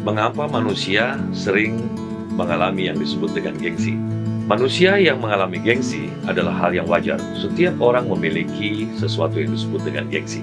Mengapa manusia sering mengalami yang disebut dengan gengsi? Manusia yang mengalami gengsi adalah hal yang wajar. Setiap orang memiliki sesuatu yang disebut dengan gengsi.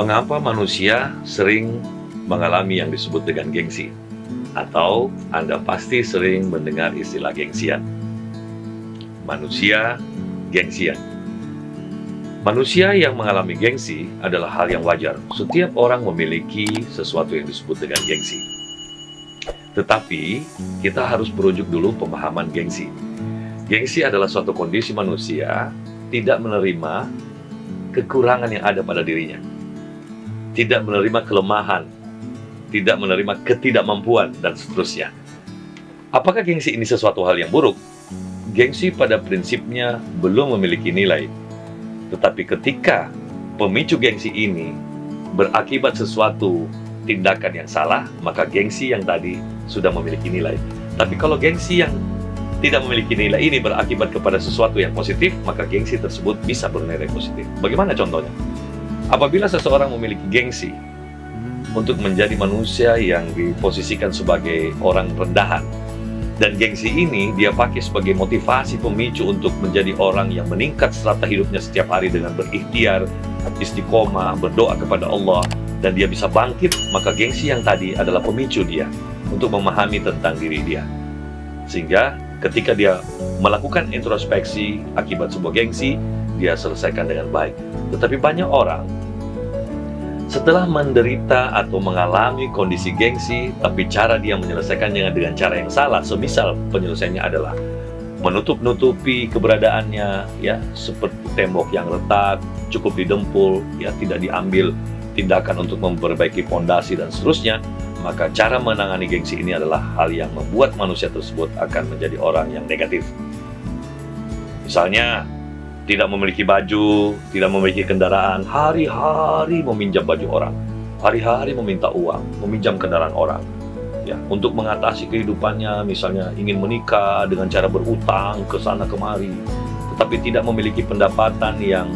Mengapa manusia sering mengalami yang disebut dengan gengsi? Atau Anda pasti sering mendengar istilah gengsian. Manusia gengsian. Manusia yang mengalami gengsi adalah hal yang wajar. Setiap orang memiliki sesuatu yang disebut dengan gengsi. Tetapi, kita harus merujuk dulu pemahaman gengsi. Gengsi adalah suatu kondisi manusia tidak menerima kekurangan yang ada pada dirinya. Tidak menerima kelemahan, tidak menerima ketidakmampuan, dan seterusnya. Apakah gengsi ini sesuatu hal yang buruk? Gengsi pada prinsipnya belum memiliki nilai. Tetapi ketika pemicu gengsi ini berakibat sesuatu tindakan yang salah, maka gengsi yang tadi sudah memiliki nilai. Tapi kalau gengsi yang tidak memiliki nilai ini berakibat kepada sesuatu yang positif, maka gengsi tersebut bisa bernilai positif. Bagaimana contohnya? Apabila seseorang memiliki gengsi untuk menjadi manusia yang diposisikan sebagai orang rendahan, dan gengsi ini dia pakai sebagai motivasi pemicu untuk menjadi orang yang meningkat strata hidupnya setiap hari dengan berikhtiar, istiqomah, berdoa kepada Allah, dan dia bisa bangkit, maka gengsi yang tadi adalah pemicu dia untuk memahami tentang diri dia. Sehingga ketika dia melakukan introspeksi akibat sebuah gengsi, dia selesaikan dengan baik. Tetapi banyak orang setelah menderita atau mengalami kondisi gengsi, tapi cara dia menyelesaikannya dengan cara yang salah, semisal penyelesaiannya adalah menutup-nutupi keberadaannya, ya, seperti tembok yang retak, cukup didempul, ya, tidak diambil tindakan untuk memperbaiki fondasi dan seterusnya, maka cara menangani gengsi ini adalah hal yang membuat manusia tersebut akan menjadi orang yang negatif. Misalnya, tidak memiliki baju, tidak memiliki kendaraan, hari-hari meminjam baju orang, hari-hari meminta uang, meminjam kendaraan orang, ya, untuk mengatasi kehidupannya, misalnya ingin menikah dengan cara berutang ke sana kemari, tetapi tidak memiliki pendapatan yang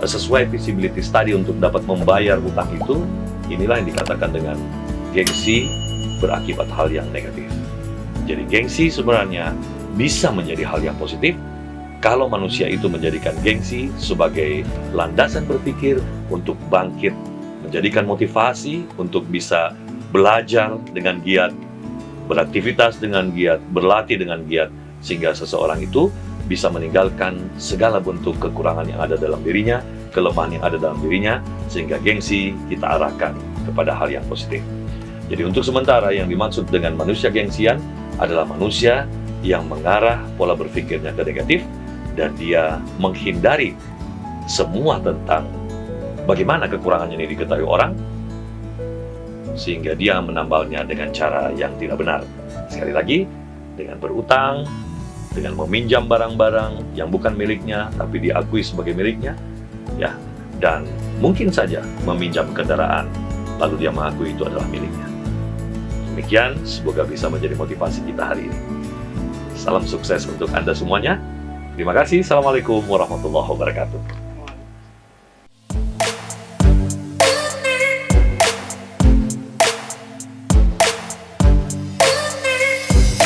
sesuai visibility study untuk dapat membayar utang itu. Inilah yang dikatakan dengan gengsi berakibat hal yang negatif. Jadi gengsi sebenarnya bisa menjadi hal yang positif kalau manusia itu menjadikan gengsi sebagai landasan berpikir untuk bangkit, menjadikan motivasi untuk bisa belajar dengan giat, beraktivitas dengan giat, berlatih dengan giat, sehingga seseorang itu bisa meninggalkan segala bentuk kekurangan yang ada dalam dirinya, kelemahan yang ada dalam dirinya, sehingga gengsi kita arahkan kepada hal yang positif. Jadi untuk sementara yang dimaksud dengan manusia gengsian adalah manusia yang mengarah pola berpikirnya ke negatif, dan dia menghindari semua tentang bagaimana kekurangannya ini diketahui orang, sehingga dia menambalnya dengan cara yang tidak benar. Sekali lagi, dengan berutang, dengan meminjam barang-barang yang bukan miliknya, tapi diakui sebagai miliknya, ya, dan mungkin saja meminjam kendaraan, lalu dia mengakui itu adalah miliknya. Demikian, semoga bisa menjadi motivasi kita hari ini. Salam sukses untuk Anda semuanya. Terima kasih. Assalamualaikum warahmatullahi wabarakatuh.